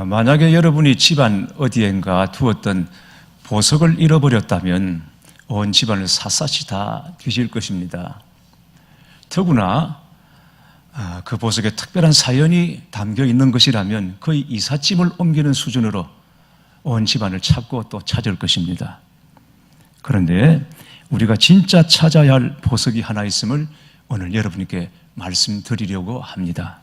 만약에 여러분이 집안 어디엔가 두었던 보석을 잃어버렸다면 온 집안을 샅샅이 다 뒤질 것입니다. 더구나 그 보석에 특별한 사연이 담겨 있는 것이라면 거의 이삿짐을 옮기는 수준으로 온 집안을 찾고 또 찾을 것입니다. 그런데 우리가 진짜 찾아야 할 보석이 하나 있음을 오늘 여러분께 말씀드리려고 합니다.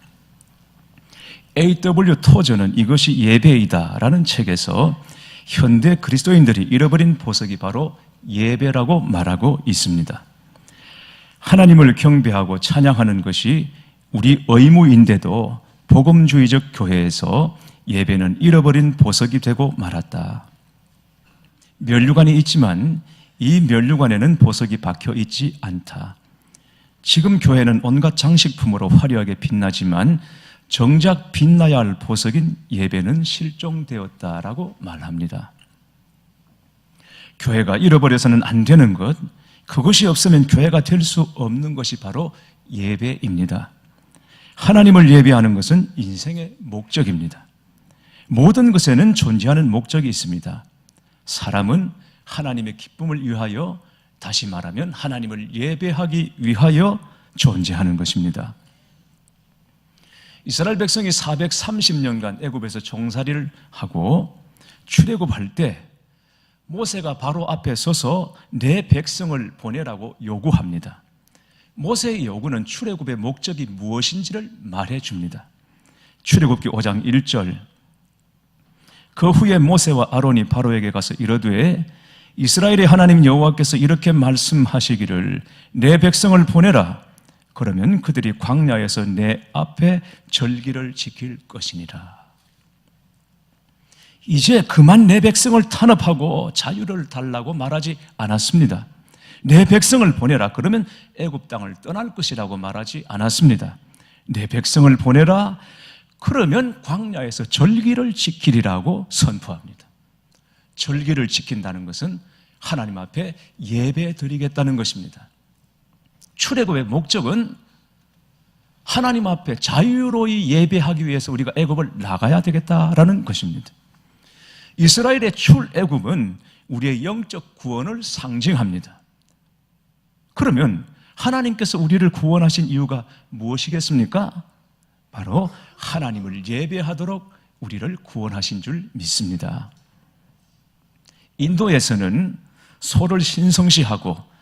A.W. 토저는 이것이 예배이다 라는 책에서 현대 그리스도인들이 잃어버린 보석이 바로 예배라고 말하고 있습니다. 하나님을 경배하고 찬양하는 것이 우리 의무인데도 복음주의적 교회에서 예배는 잃어버린 보석이 되고 말았다. 면류관이 있지만 이 면류관에는 보석이 박혀 있지 않다. 지금 교회는 온갖 장식품으로 화려하게 빛나지만 정작 빛나야 할 보석인 예배는 실종되었다라고 말합니다. 교회가 잃어버려서는 안 되는 것, 그것이 없으면 교회가 될 수 없는 것이 바로 예배입니다. 하나님을 예배하는 것은 인생의 목적입니다. 모든 것에는 존재하는 목적이 있습니다. 사람은 하나님의 기쁨을 위하여, 다시 말하면 하나님을 예배하기 위하여 존재하는 것입니다. 이스라엘 백성이 430년간 애굽에서 종살이를 하고 출애굽할 때 모세가 바로 앞에 서서 내 백성을 보내라고 요구합니다. 모세의 요구는 출애굽의 목적이 무엇인지를 말해줍니다. 출애굽기 5장 1절, 그 후에 모세와 아론이 바로에게 가서 이르되 이스라엘의 하나님 여호와께서 이렇게 말씀하시기를 내 백성을 보내라. 그러면 그들이 광야에서 내 앞에 절기를 지킬 것이니라. 이제 그만 내 백성을 탄압하고 자유를 달라고 말하지 않았습니다. 내 백성을 보내라. 그러면 애굽 땅을 떠날 것이라고 말하지 않았습니다. 내 백성을 보내라. 그러면 광야에서 절기를 지키리라고 선포합니다. 절기를 지킨다는 것은 하나님 앞에 예배 드리겠다는 것입니다. 출애굽의 목적은 하나님 앞에 자유로이 예배하기 위해서 우리가 애굽을 나가야 되겠다라는 것입니다. 이스라엘의 출애굽은 우리의 영적 구원을 상징합니다. 그러면 하나님께서 우리를 구원하신 이유가 무엇이겠습니까? 바로 하나님을 예배하도록 우리를 구원하신 줄 믿습니다. 인도에서는 소를 신성시하고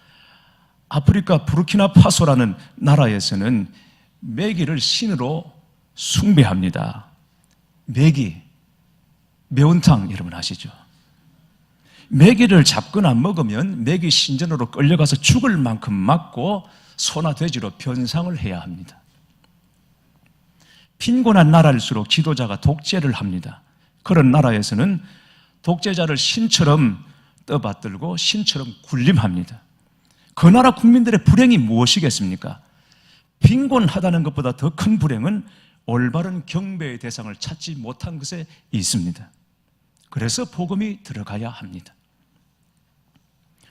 아프리카 부르키나파소라는 나라에서는 메기를 신으로 숭배합니다. 메기, 매운탕 여러분 아시죠? 메기를 잡거나 먹으면 메기 신전으로 끌려가서 죽을 만큼 맞고 소나 돼지로 변상을 해야 합니다. 빈곤한 나라일수록 지도자가 독재를 합니다. 그런 나라에서는 독재자를 신처럼 떠받들고 신처럼 군림합니다. 그 나라 국민들의 불행이 무엇이겠습니까? 빈곤하다는 것보다 더 큰 불행은 올바른 경배의 대상을 찾지 못한 것에 있습니다. 그래서 복음이 들어가야 합니다.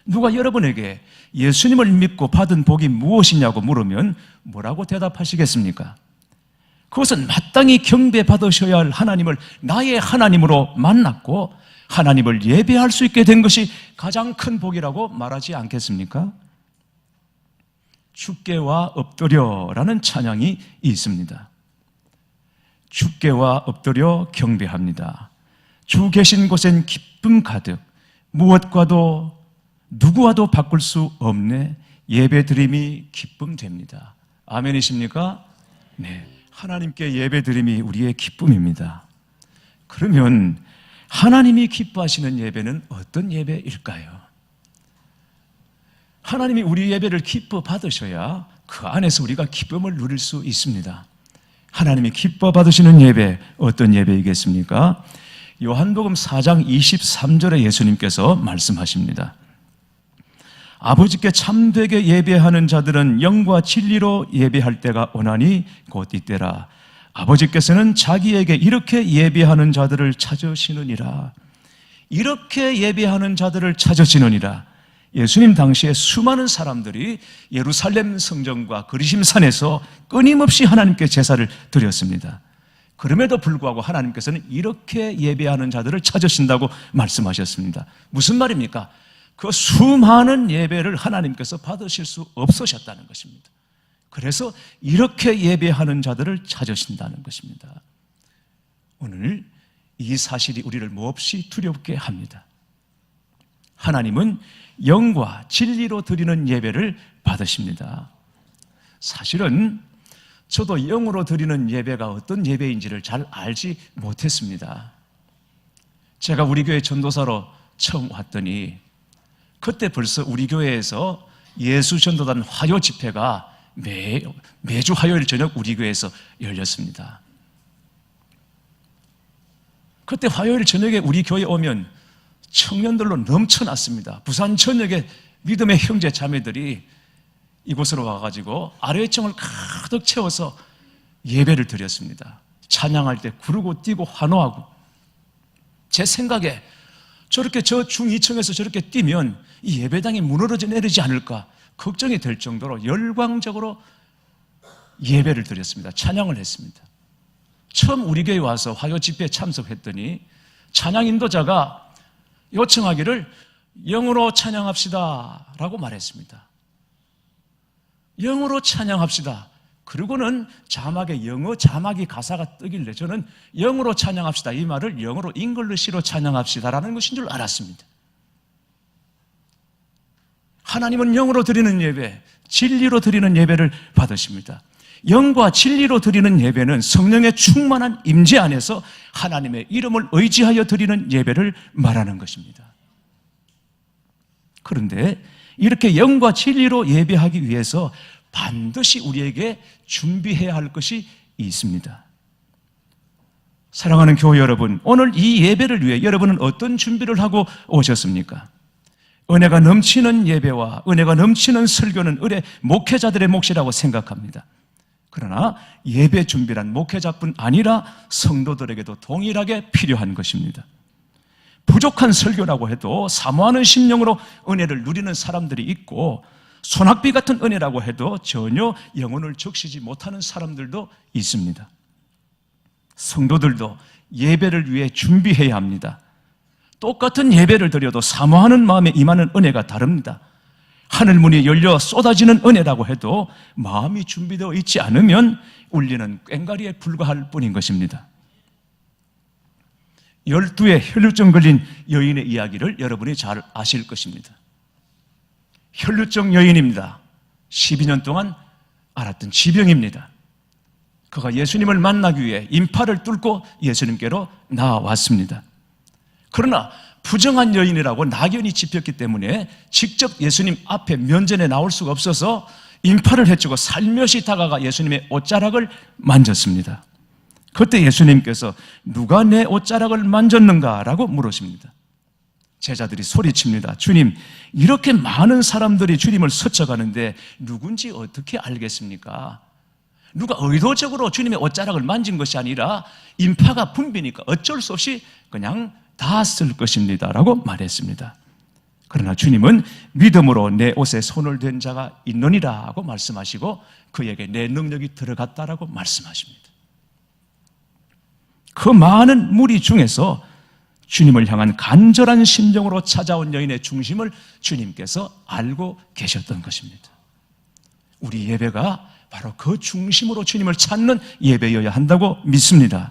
누가 여러분에게 예수님을 믿고 받은 복이 무엇이냐고 물으면 뭐라고 대답하시겠습니까? 그것은 마땅히 경배받으셔야 할 하나님을 나의 하나님으로 만났고 하나님을 예배할 수 있게 된 것이 가장 큰 복이라고 말하지 않겠습니까? 주께와 엎드려라는 찬양이 있습니다. 주께와 엎드려 경배합니다. 주 계신 곳엔 기쁨 가득, 무엇과도 누구와도 바꿀 수 없네. 예배드림이 기쁨됩니다. 아멘이십니까? 네, 하나님께 예배드림이 우리의 기쁨입니다. 그러면 하나님이 기뻐하시는 예배는 어떤 예배일까요? 하나님이 우리 예배를 기뻐 받으셔야 그 안에서 우리가 기쁨을 누릴 수 있습니다. 하나님이 기뻐 받으시는 예배, 어떤 예배이겠습니까? 요한복음 4장 23절에 예수님께서 말씀하십니다. 아버지께 참되게 예배하는 자들은 영과 진리로 예배할 때가 오나니 곧 이때라. 아버지께서는 자기에게 이렇게 예배하는 자들을 찾으시느니라. 이렇게 예배하는 자들을 찾으시느니라. 예수님 당시에 수많은 사람들이 예루살렘 성전과 그리심산에서 끊임없이 하나님께 제사를 드렸습니다. 그럼에도 불구하고 하나님께서는 이렇게 예배하는 자들을 찾으신다고 말씀하셨습니다. 무슨 말입니까? 그 수많은 예배를 하나님께서 받으실 수 없으셨다는 것입니다. 그래서 이렇게 예배하는 자들을 찾으신다는 것입니다. 오늘 이 사실이 우리를 몹시 두렵게 합니다. 하나님은 영과 진리로 드리는 예배를 받으십니다. 사실은 저도 영으로 드리는 예배가 어떤 예배인지를 잘 알지 못했습니다. 제가 우리 교회 전도사로 처음 왔더니 그때 벌써 우리 교회에서 예수전도단 화요 집회가 매주 화요일 저녁 우리 교회에서 열렸습니다. 그때 화요일 저녁에 우리 교회에 오면 청년들로 넘쳐났습니다. 부산 전역의 믿음의 형제 자매들이 이곳으로 와가지고 아뢰청을 가득 채워서 예배를 드렸습니다. 찬양할 때 구르고 뛰고 환호하고, 제 생각에 저렇게 저 중2층에서 저렇게 뛰면 이 예배당이 무너져 내리지 않을까 걱정이 될 정도로 열광적으로 예배를 드렸습니다. 찬양을 했습니다. 처음 우리 교회 와서 화요 집회에 참석했더니 찬양 인도자가 요청하기를 영으로 찬양합시다 라고 말했습니다. 영어로 찬양합시다. 그리고는 자막에 영어 자막이 가사가 뜨길래 저는 영어로 찬양합시다 이 말을 영어로 잉글리시로 찬양합시다라는 것인 줄 알았습니다. 하나님은 영으로 드리는 예배, 진리로 드리는 예배를 받으십니다. 영과 진리로 드리는 예배는 성령의 충만한 임재 안에서 하나님의 이름을 의지하여 드리는 예배를 말하는 것입니다. 그런데 이렇게 영과 진리로 예배하기 위해서 반드시 우리에게 준비해야 할 것이 있습니다. 사랑하는 교회 여러분, 오늘 이 예배를 위해 여러분은 어떤 준비를 하고 오셨습니까? 은혜가 넘치는 예배와 은혜가 넘치는 설교는 의뢰 목회자들의 몫이라고 생각합니다. 그러나 예배 준비란 목회자뿐 아니라 성도들에게도 동일하게 필요한 것입니다. 부족한 설교라고 해도 사모하는 심령으로 은혜를 누리는 사람들이 있고, 소낙비 같은 은혜라고 해도 전혀 영혼을 적시지 못하는 사람들도 있습니다. 성도들도 예배를 위해 준비해야 합니다. 똑같은 예배를 드려도 사모하는 마음에 임하는 은혜가 다릅니다. 하늘문이 열려 쏟아지는 은혜라고 해도 마음이 준비되어 있지 않으면 울리는 꽹과리에 불과할 뿐인 것입니다. 12의 혈루증 걸린 여인의 이야기를 여러분이 잘 아실 것입니다. 혈루증 여인입니다. 12년 동안 앓았던 지병입니다. 그가 예수님을 만나기 위해 인파를 뚫고 예수님께로 나왔습니다. 그러나 부정한 여인이라고 낙연이 짚였기 때문에 직접 예수님 앞에 면전에 나올 수가 없어서 인파를 헤치고 살며시 다가가 예수님의 옷자락을 만졌습니다. 그때 예수님께서 누가 내 옷자락을 만졌는가? 라고 물으십니다. 제자들이 소리칩니다. 주님, 이렇게 많은 사람들이 주님을 스쳐가는데 누군지 어떻게 알겠습니까? 누가 의도적으로 주님의 옷자락을 만진 것이 아니라 인파가 붐비니까 어쩔 수 없이 그냥 닿았을 것입니다 라고 말했습니다. 그러나 주님은 믿음으로 내 옷에 손을 댄 자가 있느니라 하고 말씀하시고 그에게 내 능력이 들어갔다라고 말씀하십니다. 그 많은 무리 중에서 주님을 향한 간절한 심정으로 찾아온 여인의 중심을 주님께서 알고 계셨던 것입니다. 우리 예배가 바로 그 중심으로 주님을 찾는 예배여야 한다고 믿습니다.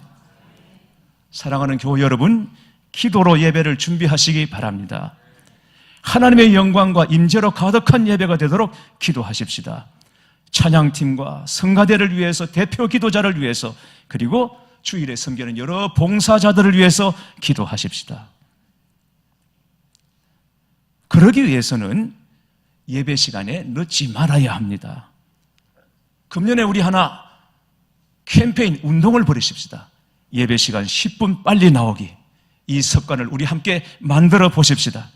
사랑하는 교회 여러분, 기도로 예배를 준비하시기 바랍니다. 하나님의 영광과 임재로 가득한 예배가 되도록 기도하십시다. 찬양팀과 성가대를 위해서, 대표 기도자를 위해서, 그리고 주일에 섬기는 여러 봉사자들을 위해서 기도하십시다. 그러기 위해서는 예배 시간에 늦지 말아야 합니다. 금년에 우리 하나 캠페인 운동을 벌이십시다. 예배 시간 10분 빨리 나오기, 이 습관을 우리 함께 만들어 보십시다.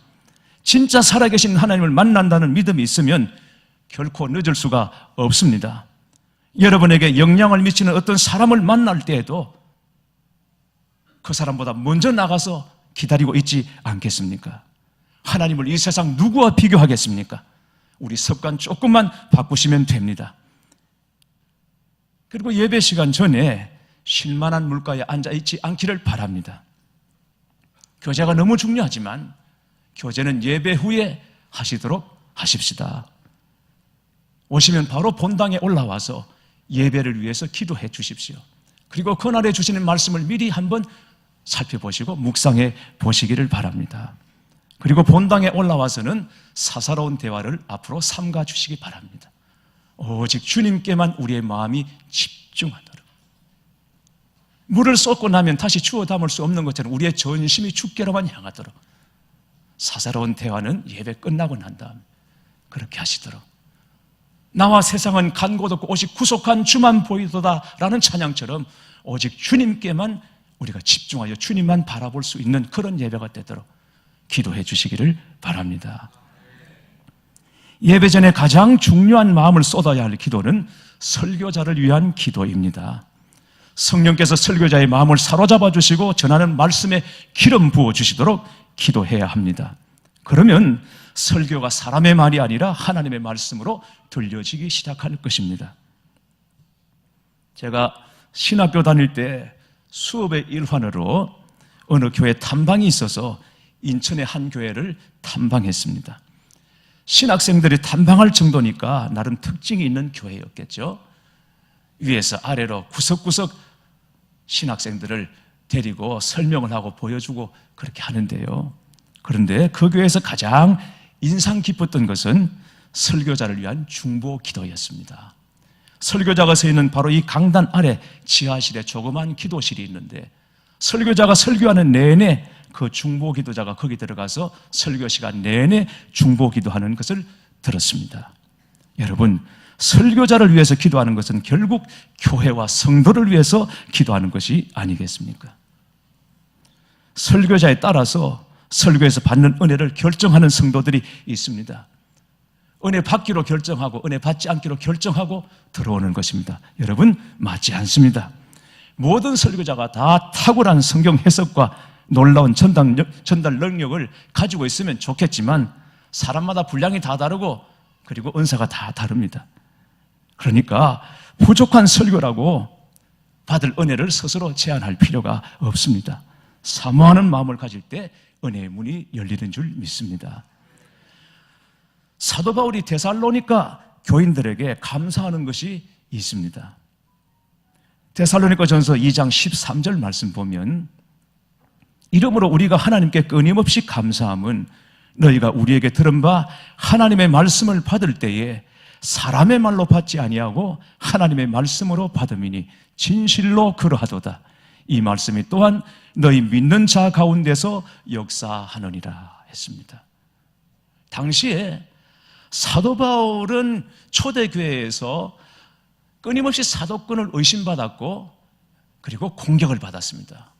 진짜 살아계신 하나님을 만난다는 믿음이 있으면 결코 늦을 수가 없습니다. 여러분에게 영향을 미치는 어떤 사람을 만날 때에도 그 사람보다 먼저 나가서 기다리고 있지 않겠습니까? 하나님을 이 세상 누구와 비교하겠습니까? 우리 습관 조금만 바꾸시면 됩니다. 그리고 예배 시간 전에 쉴만한 물가에 앉아있지 않기를 바랍니다. 교제가 너무 중요하지만 교제는 예배 후에 하시도록 하십시다. 오시면 바로 본당에 올라와서 예배를 위해서 기도해 주십시오. 그리고 그날에 주시는 말씀을 미리 한번 살펴보시고 묵상해 보시기를 바랍니다. 그리고 본당에 올라와서는 사사로운 대화를 앞으로 삼가 주시기 바랍니다. 오직 주님께만 우리의 마음이 집중하도록. 물을 쏟고 나면 다시 주워 담을 수 없는 것처럼 우리의 전심이 주께로만 향하도록 사사로운 대화는 예배 끝나고 난 다음 그렇게 하시도록. 나와 세상은 간 곳 없고 오직 구속한 주만 보이도다 라는 찬양처럼 오직 주님께만 우리가 집중하여 주님만 바라볼 수 있는 그런 예배가 되도록 기도해 주시기를 바랍니다. 예배 전에 가장 중요한 마음을 쏟아야 할 기도는 설교자를 위한 기도입니다. 성령께서 설교자의 마음을 사로잡아 주시고 전하는 말씀에 기름 부어 주시도록 기도해야 합니다. 그러면 설교가 사람의 말이 아니라 하나님의 말씀으로 들려지기 시작할 것입니다. 제가 신학교 다닐 때 수업의 일환으로 어느 교회 탐방이 있어서 인천의 한 교회를 탐방했습니다. 신학생들이 탐방할 정도니까 나름 특징이 있는 교회였겠죠. 위에서 아래로 구석구석 신학생들을 데리고 설명을 하고 보여주고 그렇게 하는데요. 그런데 그 교회에서 가장 인상 깊었던 것은 설교자를 위한 중보 기도였습니다. 설교자가 서 있는 바로 이 강단 아래 지하실에 조그만 기도실이 있는데 설교자가 설교하는 내내 그 중보 기도자가 거기 들어가서 설교 시간 내내 중보 기도하는 것을 들었습니다. 여러분, 설교자를 위해서 기도하는 것은 결국 교회와 성도를 위해서 기도하는 것이 아니겠습니까? 설교자에 따라서 설교에서 받는 은혜를 결정하는 성도들이 있습니다. 은혜 받기로 결정하고 은혜 받지 않기로 결정하고 들어오는 것입니다. 여러분, 맞지 않습니다. 모든 설교자가 다 탁월한 성경 해석과 놀라운 전달 능력을 가지고 있으면 좋겠지만 사람마다 분량이 다 다르고 그리고 은사가 다 다릅니다. 그러니까 부족한 설교라고 받을 은혜를 스스로 제한할 필요가 없습니다. 사모하는 마음을 가질 때 은혜의 문이 열리는 줄 믿습니다. 사도 바울이 데살로니가 교인들에게 감사하는 것이 있습니다. 데살로니가 전서 2장 13절 말씀 보면 이러므로 우리가 하나님께 끊임없이 감사함은 너희가 우리에게 들은 바 하나님의 말씀을 받을 때에 사람의 말로 받지 아니하고 하나님의 말씀으로 받음이니 진실로 그러하도다. 이 말씀이 또한 너희 믿는 자 가운데서 역사하느니라 했습니다. 당시에 사도 바울은 초대교회에서 끊임없이 사도권을 의심받았고 그리고 공격을 받았습니다.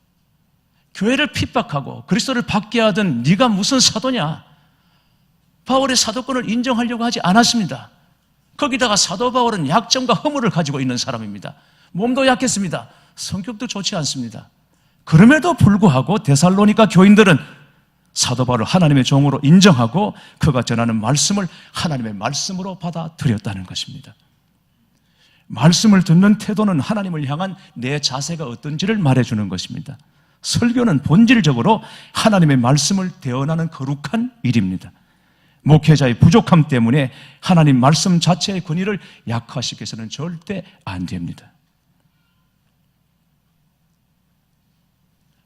교회를 핍박하고 그리스도를 받게 하던 네가 무슨 사도냐? 바울의 사도권을 인정하려고 하지 않았습니다. 거기다가 사도 바울은 약점과 허물을 가지고 있는 사람입니다. 몸도 약했습니다. 성격도 좋지 않습니다. 그럼에도 불구하고 데살로니가 교인들은 사도 바울을 하나님의 종으로 인정하고 그가 전하는 말씀을 하나님의 말씀으로 받아들였다는 것입니다. 말씀을 듣는 태도는 하나님을 향한 내 자세가 어떤지를 말해주는 것입니다. 설교는 본질적으로 하나님의 말씀을 대언하는 거룩한 일입니다. 목회자의 부족함 때문에 하나님 말씀 자체의 권위를 약화시켜서는 절대 안 됩니다.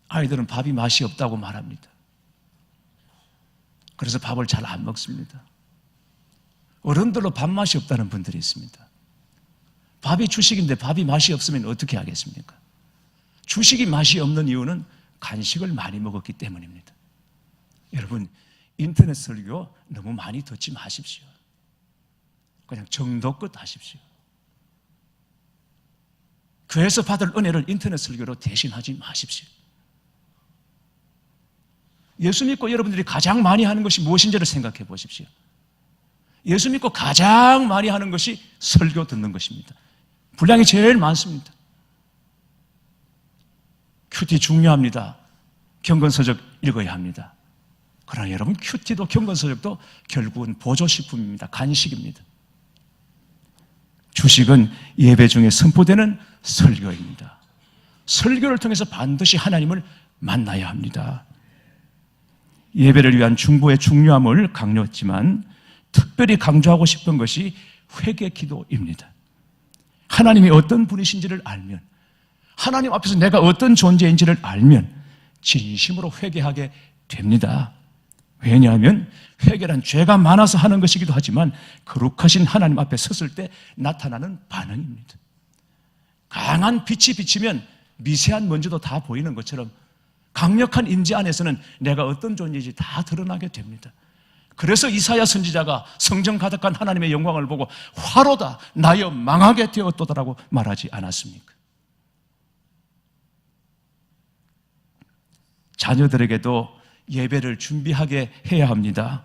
아이들은 밥이 맛이 없다고 말합니다. 그래서 밥을 잘 안 먹습니다. 어른들로 밥맛이 없다는 분들이 있습니다. 밥이 주식인데 밥이 맛이 없으면 어떻게 하겠습니까? 주식이 맛이 없는 이유는 간식을 많이 먹었기 때문입니다. 여러분, 인터넷 설교 너무 많이 듣지 마십시오. 그냥 정도껏 하십시오. 교회에서 받을 은혜를 인터넷 설교로 대신하지 마십시오. 예수 믿고 여러분들이 가장 많이 하는 것이 무엇인지를 생각해 보십시오. 예수 믿고 가장 많이 하는 것이 설교 듣는 것입니다. 분량이 제일 많습니다. 큐티 중요합니다. 경건서적 읽어야 합니다. 그러나 여러분, 큐티도 경건서적도 결국은 보조식품입니다. 간식입니다. 주식은 예배 중에 선포되는 설교입니다. 설교를 통해서 반드시 하나님을 만나야 합니다. 예배를 위한 중보의 중요함을 강조했지만 특별히 강조하고 싶은 것이 회개 기도입니다. 하나님이 어떤 분이신지를 알면, 하나님 앞에서 내가 어떤 존재인지를 알면 진심으로 회개하게 됩니다. 왜냐하면 회개란 죄가 많아서 하는 것이기도 하지만 거룩하신 하나님 앞에 섰을 때 나타나는 반응입니다. 강한 빛이 비치면 미세한 먼지도 다 보이는 것처럼 강력한 임재 안에서는 내가 어떤 존재인지 다 드러나게 됩니다. 그래서 이사야 선지자가 성령 가득한 하나님의 영광을 보고 화로다 나여 망하게 되었도다라고 말하지 않았습니까? 자녀들에게도 예배를 준비하게 해야 합니다.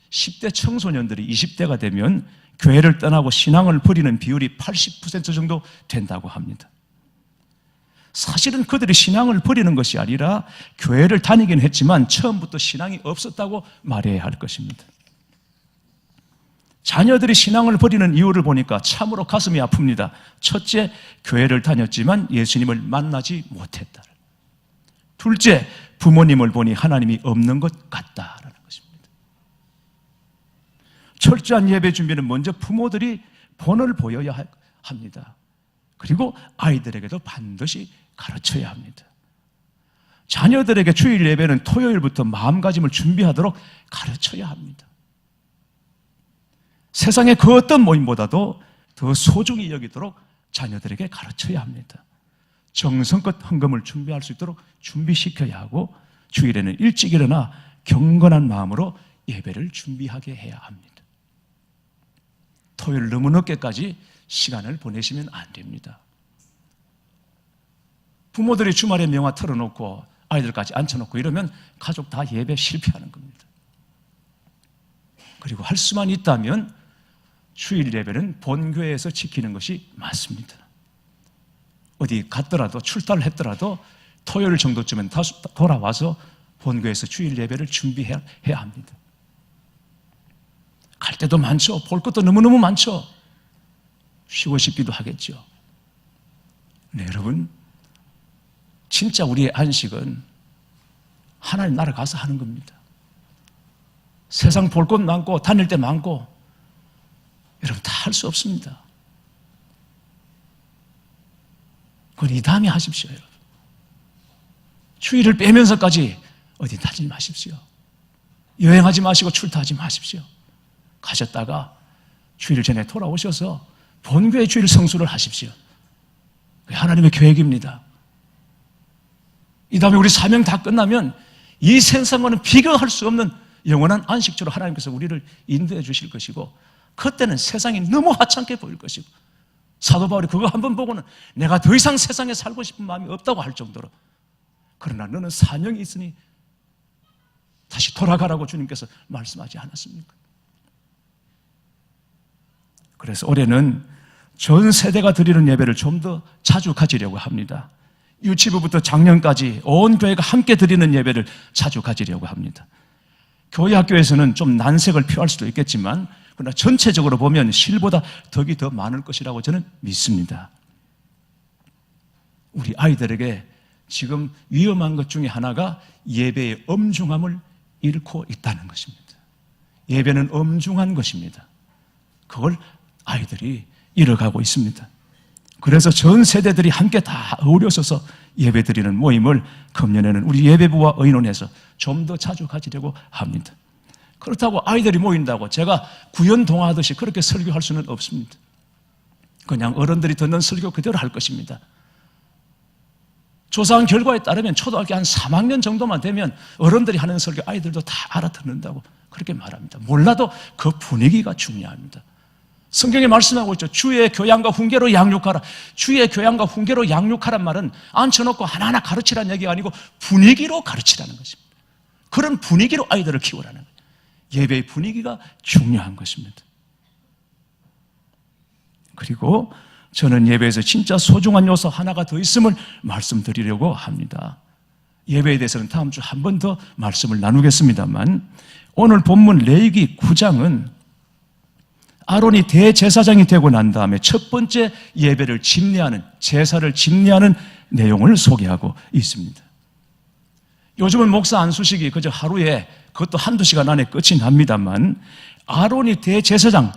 10대 청소년들이 20대가 되면 교회를 떠나고 신앙을 버리는 비율이 80% 정도 된다고 합니다. 사실은 그들이 신앙을 버리는 것이 아니라 교회를 다니긴 했지만 처음부터 신앙이 없었다고 말해야 할 것입니다. 자녀들이 신앙을 버리는 이유를 보니까 참으로 가슴이 아픕니다. 첫째, 교회를 다녔지만 예수님을 만나지 못했다. 둘째, 부모님을 보니 하나님이 없는 것 같다라는 것입니다. 철저한 예배 준비는 먼저 부모들이 본을 보여야 합니다. 그리고 아이들에게도 반드시 가르쳐야 합니다. 자녀들에게 주일 예배는 토요일부터 마음가짐을 준비하도록 가르쳐야 합니다. 세상의 그 어떤 모임보다도 더 소중히 여기도록 자녀들에게 가르쳐야 합니다. 정성껏 헌금을 준비할 수 있도록 준비시켜야 하고 주일에는 일찍 일어나 경건한 마음으로 예배를 준비하게 해야 합니다. 토요일 너무 늦게까지 시간을 보내시면 안 됩니다. 부모들이 주말에 명화 틀어놓고 아이들까지 앉혀놓고 이러면 가족 다 예배 실패하는 겁니다. 그리고 할 수만 있다면 주일 예배는 본교회에서 지키는 것이 맞습니다. 어디 갔더라도 출타를 했더라도 토요일 정도쯤엔 돌아와서 본교회에서 주일 예배를 준비해야 합니다. 갈 때도 많죠. 볼 것도 너무너무 많죠. 쉬고 싶기도 하겠죠. 네, 여러분, 진짜 우리의 안식은 하나님 나라 가서 하는 겁니다. 세상 볼 것 많고 다닐 때 많고 여러분 다 할 수 없습니다. 그건 이 다음에 하십시오, 여러분. 주일을 빼면서까지 어디 다니지 마십시오. 여행하지 마시고 출타하지 마십시오. 가셨다가 주일 전에 돌아오셔서 본교회 주일 성수를 하십시오. 그게 하나님의 계획입니다. 이 다음에 우리 사명 다 끝나면 이 세상과는 비교할 수 없는 영원한 안식처로 하나님께서 우리를 인도해 주실 것이고 그때는 세상이 너무 하찮게 보일 것이고 사도 바울이 그거 한번 보고는 내가 더 이상 세상에 살고 싶은 마음이 없다고 할 정도로 그러나 너는 사명이 있으니 다시 돌아가라고 주님께서 말씀하지 않았습니까? 그래서 올해는 전 세대가 드리는 예배를 좀 더 자주 가지려고 합니다. 유치부부터 작년까지 온 교회가 함께 드리는 예배를 자주 가지려고 합니다. 교회 학교에서는 좀 난색을 표할 수도 있겠지만 그러나 전체적으로 보면 실보다 덕이 더 많을 것이라고 저는 믿습니다. 우리 아이들에게 지금 위험한 것 중에 하나가 예배의 엄중함을 잃고 있다는 것입니다. 예배는 엄중한 것입니다. 그걸 아이들이 잃어가고 있습니다. 그래서 전 세대들이 함께 다 어우러서서 예배드리는 모임을 금년에는 우리 예배부와 의논해서 좀 더 자주 가지려고 합니다. 그렇다고 아이들이 모인다고 제가 구연 동화하듯이 그렇게 설교할 수는 없습니다. 그냥 어른들이 듣는 설교 그대로 할 것입니다. 조사한 결과에 따르면 초등학교 한 3학년 정도만 되면 어른들이 하는 설교 아이들도 다 알아듣는다고 그렇게 말합니다. 몰라도 그 분위기가 중요합니다. 성경에 말씀하고 있죠. 주의 교양과 훈계로 양육하라. 주의 교양과 훈계로 양육하란 말은 앉혀놓고 하나하나 가르치라는 얘기가 아니고 분위기로 가르치라는 것입니다. 그런 분위기로 아이들을 키우라는 거예요. 예배의 분위기가 중요한 것입니다. 그리고 저는 예배에서 진짜 소중한 요소 하나가 더 있음을 말씀드리려고 합니다. 예배에 대해서는 다음 주 한 번 더 말씀을 나누겠습니다만 오늘 본문 레위기 9장은 아론이 대제사장이 되고 난 다음에 첫 번째 예배를 집례하는 제사를 집례하는 내용을 소개하고 있습니다. 요즘은 목사 안수식이 그저 하루에, 그것도 한두 시간 안에 끝이 납니다만, 아론이 대제사장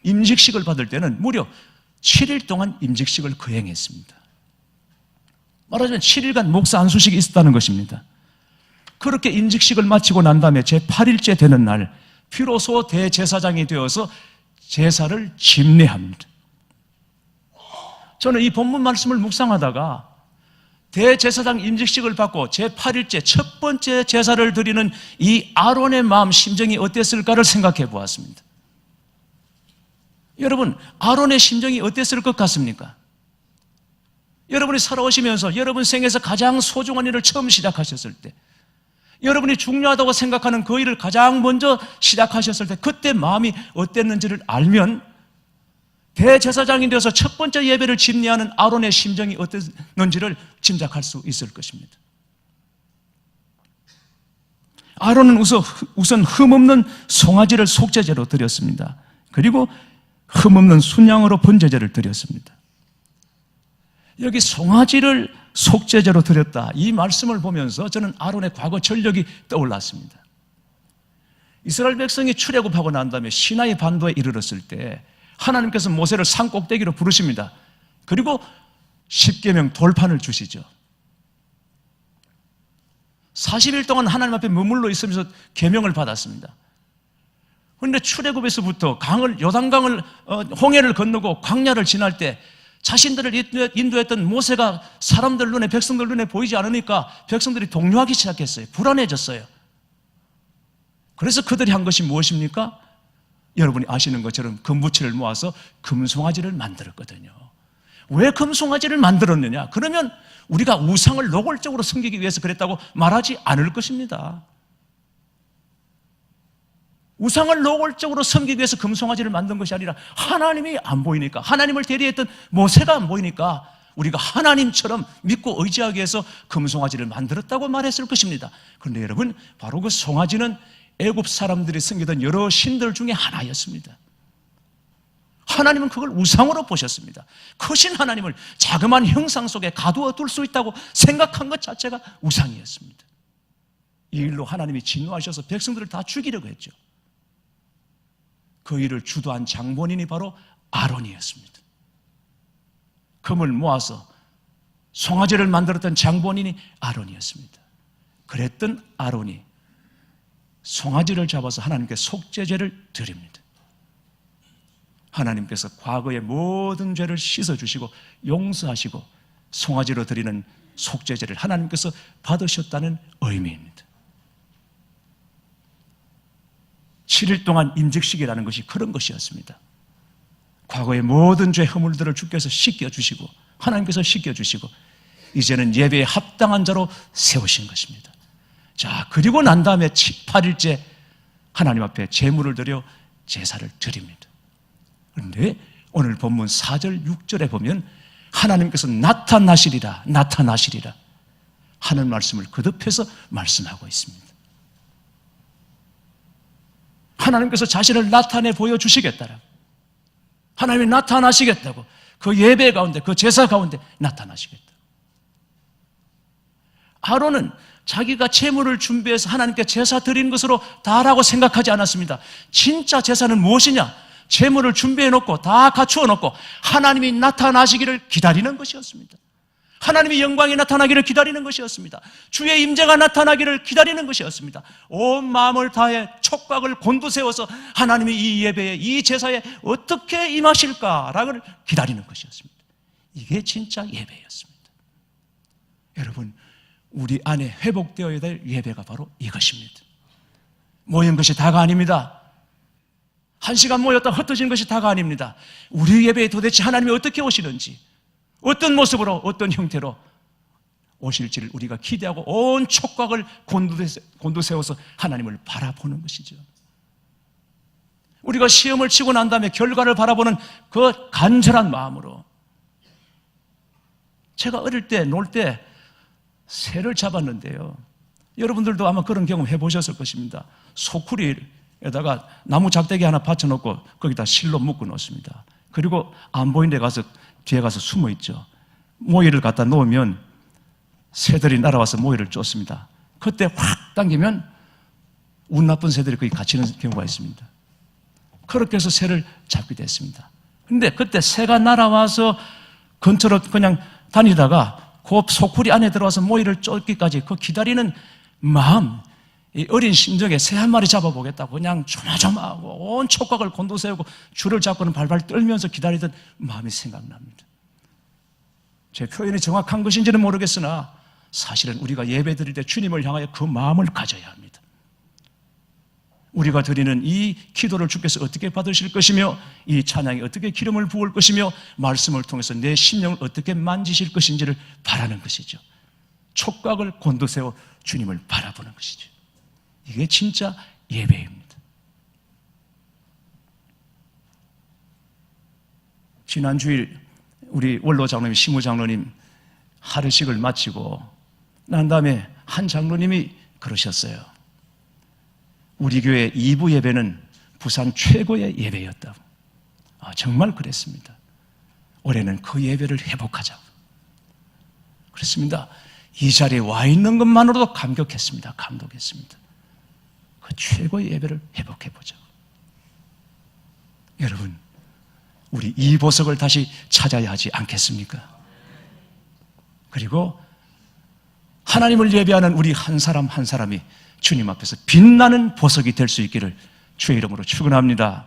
임직식을 받을 때는 무려 7일 동안 임직식을 거행했습니다. 말하자면 7일간 목사 안수식이 있었다는 것입니다. 그렇게 임직식을 마치고 난 다음에 제8일째 되는 날 비로소 대제사장이 되어서 제사를 집례합니다. 저는 이 본문 말씀을 묵상하다가 대제사장 임직식을 받고 제8일째 첫 번째 제사를 드리는 이 아론의 마음 심정이 어땠을까를 생각해 보았습니다. 여러분, 아론의 심정이 어땠을 것 같습니까? 여러분이 살아오시면서 여러분 생에서 가장 소중한 일을 처음 시작하셨을 때, 여러분이 중요하다고 생각하는 그 일을 가장 먼저 시작하셨을 때 그때 마음이 어땠는지를 알면 대제사장이 되어서 첫 번째 예배를 집례하는 아론의 심정이 어땠는지를 짐작할 수 있을 것입니다. 아론은 우선 흠없는 송아지를 속죄제로 드렸습니다. 그리고 흠없는 순양으로 번제제를 드렸습니다. 여기 송아지를 속죄제로 드렸다, 이 말씀을 보면서 저는 아론의 과거 전력이 떠올랐습니다. 이스라엘 백성이 출애굽하고 난 다음에 시나이 반도에 이르렀을 때 하나님께서 모세를 산 꼭대기로 부르십니다. 그리고 십계명 돌판을 주시죠. 40일 동안 하나님 앞에 머물러 있으면서 계명을 받았습니다. 그런데 출애굽에서부터 요단강을 홍해를 건너고 광야를 지날 때 자신들을 인도했던 모세가 사람들 눈에, 백성들 눈에 보이지 않으니까 백성들이 동요하기 시작했어요. 불안해졌어요. 그래서 그들이 한 것이 무엇입니까? 여러분이 아시는 것처럼 금부치를 모아서 금송아지를 만들었거든요. 왜 금송아지를 만들었느냐? 그러면 우리가 우상을 노골적으로 섬기기 위해서 그랬다고 말하지 않을 것입니다. 우상을 노골적으로 섬기기 위해서 금송아지를 만든 것이 아니라 하나님이 안 보이니까, 하나님을 대리했던 모세가 안 보이니까 우리가 하나님처럼 믿고 의지하기 위해서 금송아지를 만들었다고 말했을 것입니다. 그런데 여러분, 바로 그 송아지는 애굽 사람들이 섬기던 여러 신들 중에 하나였습니다. 하나님은 그걸 우상으로 보셨습니다. 크신 하나님을 자그마한 형상 속에 가두어 둘 수 있다고 생각한 것 자체가 우상이었습니다. 이 일로 하나님이 진노하셔서 백성들을 다 죽이려고 했죠. 그 일을 주도한 장본인이 바로 아론이었습니다. 금을 모아서 송아지를 만들었던 장본인이 아론이었습니다. 그랬던 아론이 송아지를 잡아서 하나님께 속죄제를 드립니다. 하나님께서 과거의 모든 죄를 씻어주시고 용서하시고 송아지로 드리는 속죄제를 하나님께서 받으셨다는 의미입니다. 7일 동안 임직식이라는 것이 그런 것이었습니다. 과거의 모든 죄 허물들을 주께서 씻겨주시고 하나님께서 씻겨주시고 이제는 예배에 합당한 자로 세우신 것입니다. 자, 그리고 난 다음에 8일째 하나님 앞에 제물을 드려 제사를 드립니다. 그런데 오늘 본문 4절, 6절에 보면 하나님께서 나타나시리라 하는 말씀을 거듭해서 말씀하고 있습니다. 하나님께서 자신을 나타내 보여주시겠다라고, 하나님이 나타나시겠다고, 그 예배 가운데, 그 제사 가운데 나타나시겠다. 아론은 자기가 제물을 준비해서 하나님께 제사 드린 것으로 다라고 생각하지 않았습니다. 진짜 제사는 무엇이냐? 제물을 준비해 놓고 다 갖추어 놓고 하나님이 나타나시기를 기다리는 것이었습니다. 하나님의 영광이 나타나기를 기다리는 것이었습니다. 주의 임재가 나타나기를 기다리는 것이었습니다. 온 마음을 다해 촉각을 곤두세워서 하나님이 이 예배에, 이 제사에 어떻게 임하실까를 기다리는 것이었습니다. 이게 진짜 예배였습니다. 여러분, 우리 안에 회복되어야 될 예배가 바로 이것입니다. 모인 것이 다가 아닙니다. 한 시간 모였다 흩어진 것이 다가 아닙니다. 우리 예배에 도대체 하나님이 어떻게 오시는지, 어떤 모습으로, 어떤 형태로 오실지를 우리가 기대하고 온 촉각을 곤두세워서 하나님을 바라보는 것이죠. 우리가 시험을 치고 난 다음에 결과를 바라보는 그 간절한 마음으로. 제가 어릴 때 놀 때 새를 잡았는데요, 여러분들도 아마 그런 경험 해보셨을 것입니다. 소쿠리에다가 나무 작대기 하나 받쳐놓고 거기다 실로 묶어 놓습니다. 그리고 안 보이는 데 가서 뒤에 가서 숨어 있죠. 모이를 갖다 놓으면 새들이 날아와서 모이를 쫓습니다. 그때 확 당기면 운 나쁜 새들이 거기 갇히는 경우가 있습니다. 그렇게 해서 새를 잡게 됐습니다. 근데 그때 새가 날아와서 근처로 그냥 다니다가 그 소쿠리 안에 들어와서 모이를 쫓기까지 그 기다리는 마음, 이 어린 심정에 새 한 마리 잡아보겠다고 그냥 조마조마하고 온 촉각을 곤두세우고 줄을 잡고는 발발 떨면서 기다리던 마음이 생각납니다. 제 표현이 정확한 것인지는 모르겠으나 사실은 우리가 예배드릴 때 주님을 향하여 그 마음을 가져야 합니다. 우리가 드리는 이 기도를 주께서 어떻게 받으실 것이며 이 찬양이 어떻게 기름을 부을 것이며 말씀을 통해서 내 심령을 어떻게 만지실 것인지를 바라는 것이죠. 촉각을 곤두세워 주님을 바라보는 것이죠. 이게 진짜 예배입니다. 지난 주일 우리 원로 장로님, 시무 장로님 하루식을 마치고 난 다음에 한 장로님이 그러셨어요. 우리 교회 2부 예배는 부산 최고의 예배였다고. 정말 그랬습니다. 올해는 그 예배를 회복하자고. 그렇습니다. 이 자리에 와 있는 것만으로도 감격했습니다. 감동했습니다. 그 최고의 예배를 회복해보자고. 여러분, 우리 이 보석을 다시 찾아야 하지 않겠습니까? 그리고 하나님을 예배하는 우리 한 사람 한 사람이 주님 앞에서 빛나는 보석이 될 수 있기를 주의 이름으로 축원합니다.